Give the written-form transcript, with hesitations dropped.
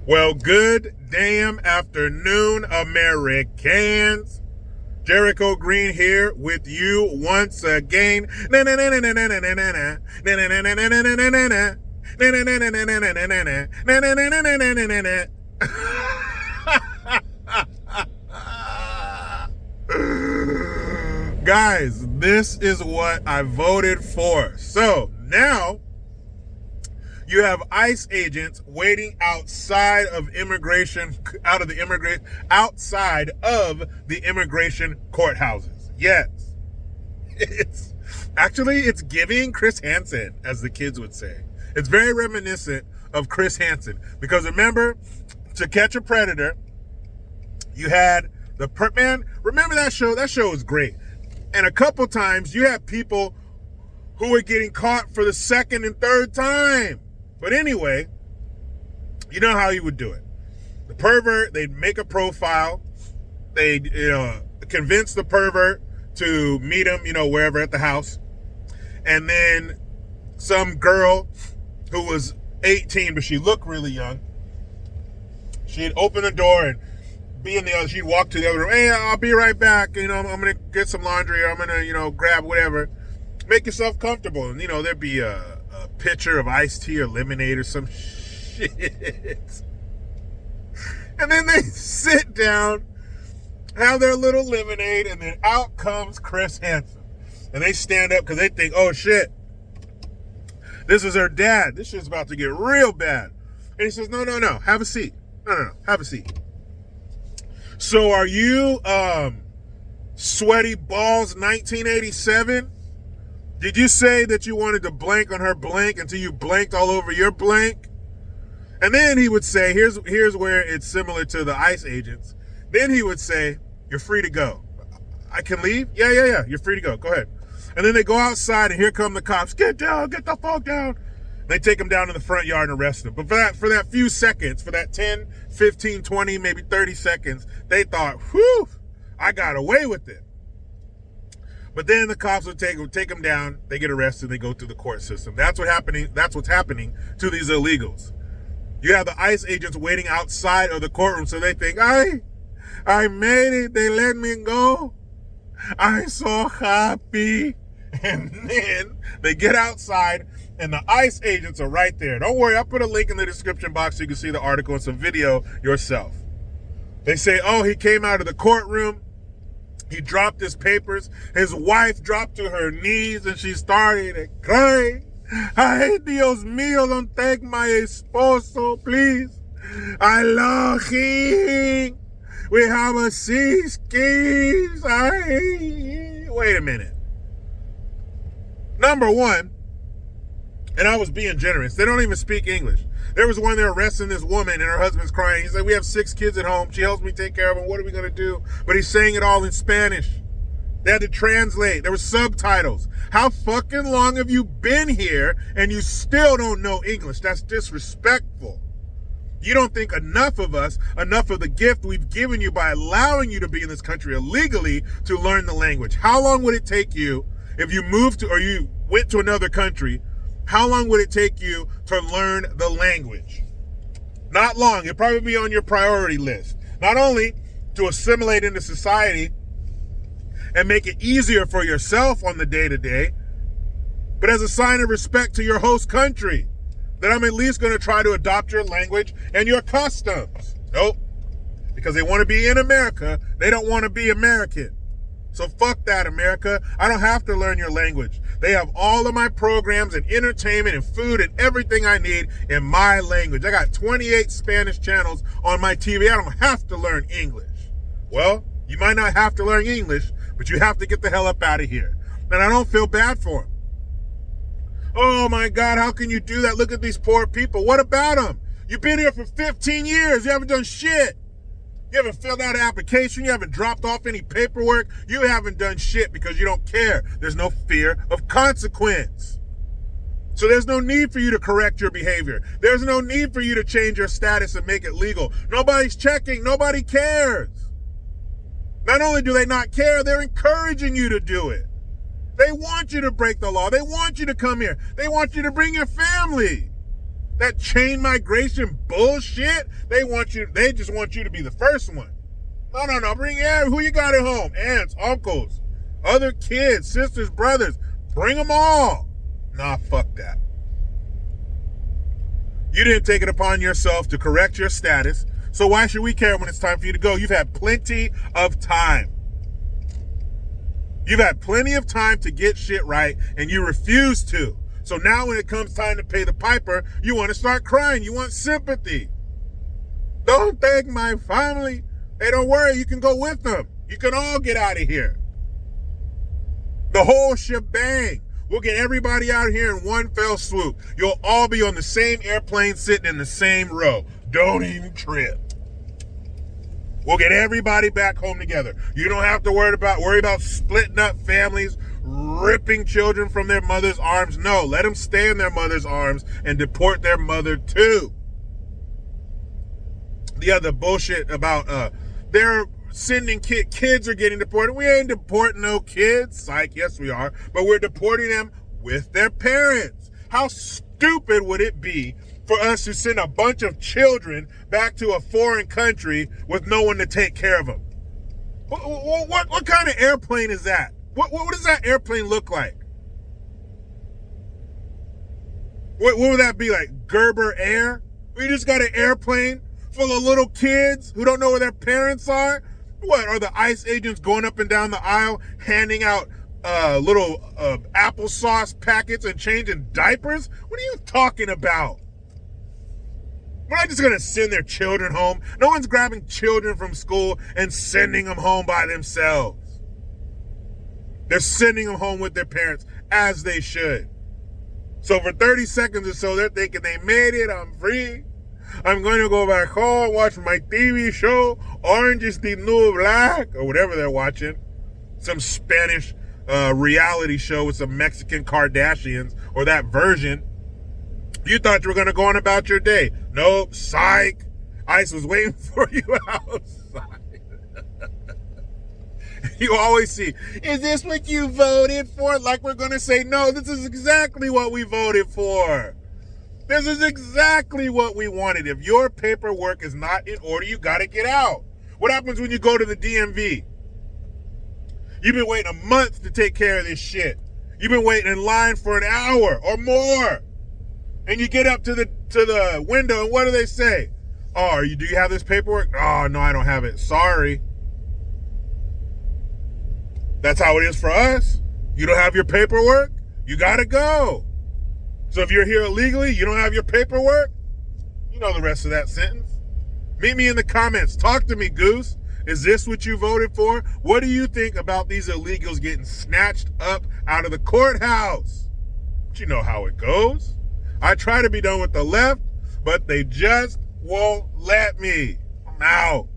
Well, good damn afternoon, Americans. Jericho Green here with you once again. Guys, this is what I voted for. So now you have ICE agents waiting outside of outside of the immigration courthouses. Yes. It's giving Chris Hansen, as the kids would say. It's very reminiscent of Chris Hansen. Because remember, To Catch a Predator, you had man, remember that show? That show was great. And a couple times you had people who were getting caught for the second and third time. But anyway, you know how he would do it. The pervert, they'd make a profile. They'd convince the pervert to meet him, wherever at the house. And then some girl who was 18, but she looked really young, she'd open the door and she'd walk to the other room. Hey, I'll be right back. I'm going to get some laundry. Or I'm going to, grab whatever. Make yourself comfortable. And, there'd be a pitcher of iced tea or lemonade or some shit. And then they sit down, have their little lemonade, and then out comes Chris Hansen. And they stand up because they think, oh shit, this is her dad. This shit's about to get real bad. And he says, no, have a seat. No, have a seat. So are you Sweaty Balls 1987? Did you say that you wanted to blank on her blank until you blanked all over your blank? And then he would say, here's where it's similar to the ICE agents. Then he would say, you're free to go. I can leave? Yeah. You're free to go. Go ahead. And then they go outside and here come the cops. Get down, get the fuck down. They take him down to the front yard and arrest him. But for that few seconds, for that 10, 15, 20, maybe 30 seconds, they thought, whew, I got away with it. But then the cops would take them down. They get arrested. They go through the court system. That's what's happening to these illegals. You have the ICE agents waiting outside of the courtroom, so they think, I made it. They let me go. I'm so happy. And then they get outside, and the ICE agents are right there. Don't worry, I'll put a link in the description box so you can see the article and some video yourself. They say, he came out of the courtroom. He dropped his papers. His wife dropped to her knees and she started to cry. Ay, Dios mío, don't take my esposo, please. I love him. We have a 6 kids. Wait a minute. Number one, and I was being generous, they don't even speak English. There was one there arresting this woman and her husband's crying. He said, we have 6 kids at home. She helps me take care of them. What are we going to do? But he's saying it all in Spanish. They had to translate. There were subtitles. How fucking long have you been here and you still don't know English? That's disrespectful. You don't think enough of the gift we've given you by allowing you to be in this country illegally to learn the language. How long would it take you if you moved to, or you went to another country? How long would it take you to learn the language? Not long. It'd probably be on your priority list. Not only to assimilate into society and make it easier for yourself on the day-to-day, but as a sign of respect to your host country, that I'm at least going to try to adopt your language and your customs. Nope. Because they want to be in America. They don't want to be American. So fuck that, America. I don't have to learn your language. They have all of my programs and entertainment and food and everything I need in my language. I got 28 Spanish channels on my TV. I don't have to learn English. Well, you might not have to learn English, but you have to get the hell up out of here. And I don't feel bad for them. Oh my God, how can you do that? Look at these poor people. What about them? You've been here for 15 years. You haven't done shit. You haven't filled out an application. You haven't dropped off any paperwork. You haven't done shit because you don't care. There's no fear of consequence. So there's no need for you to correct your behavior. There's no need for you to change your status and make it legal. Nobody's checking. Nobody cares. Not only do they not care, they're encouraging you to do it. They want you to break the law. They want you to come here. They want you to bring your family. That chain migration bullshit, they just want you to be the first one. No. Bring who you got at home? Aunts, uncles, other kids, sisters, brothers. Bring them all. Nah, fuck that. You didn't take it upon yourself to correct your status, so why should we care when it's time for you to go? You've had plenty of time. You've had plenty of time to get shit right, and you refuse to. So now when it comes time to pay the piper, you want to start crying. You want sympathy. Don't thank my family. Hey, don't worry. You can go with them. You can all get out of here. The whole shebang. We'll get everybody out here in one fell swoop. You'll all be on the same airplane sitting in the same row. Don't even trip. We'll get everybody back home together. You don't have to worry about splitting up families, ripping children from their mother's arms. No, let them stay in their mother's arms and deport their mother too. The other bullshit about they're sending kids are getting deported. We ain't deporting no kids. Psych, yes we are. But we're deporting them with their parents. How stupid would it be for us to send a bunch of children back to a foreign country with no one to take care of them? What kind of airplane is that? What does that airplane look like? What would that be like? Gerber Air? We just got an airplane full of little kids who don't know where their parents are? What, are the ICE agents going up and down the aisle handing out little applesauce packets and changing diapers? What are you talking about? We're not just going to send their children home. No one's grabbing children from school and sending them home by themselves. They're sending them home with their parents, as they should. So for 30 seconds or so, they're thinking they made it, I'm free. I'm going to go back home, watch my TV show, Orange is the New Black, or whatever they're watching. Some Spanish reality show with some Mexican Kardashians, or that version. You thought you were going to go on about your day. Nope, psych. ICE was waiting for you outside. You always see, is this what you voted for? Like we're going to say, no, this is exactly what we voted for. This is exactly what we wanted. If your paperwork is not in order, you got to get out. What happens when you go to the DMV? You've been waiting a month to take care of this shit. You've been waiting in line for an hour or more. And you get up to the window, and what do they say? Oh, do you have this paperwork? Oh, no, I don't have it. Sorry. That's how it is for us. You don't have your paperwork? You got to go. So if you're here illegally, you don't have your paperwork? You know the rest of that sentence. Meet me in the comments. Talk to me, Goose. Is this what you voted for? What do you think about these illegals getting snatched up out of the courthouse? But you know how it goes. I try to be done with the left, but they just won't let me. I'm out.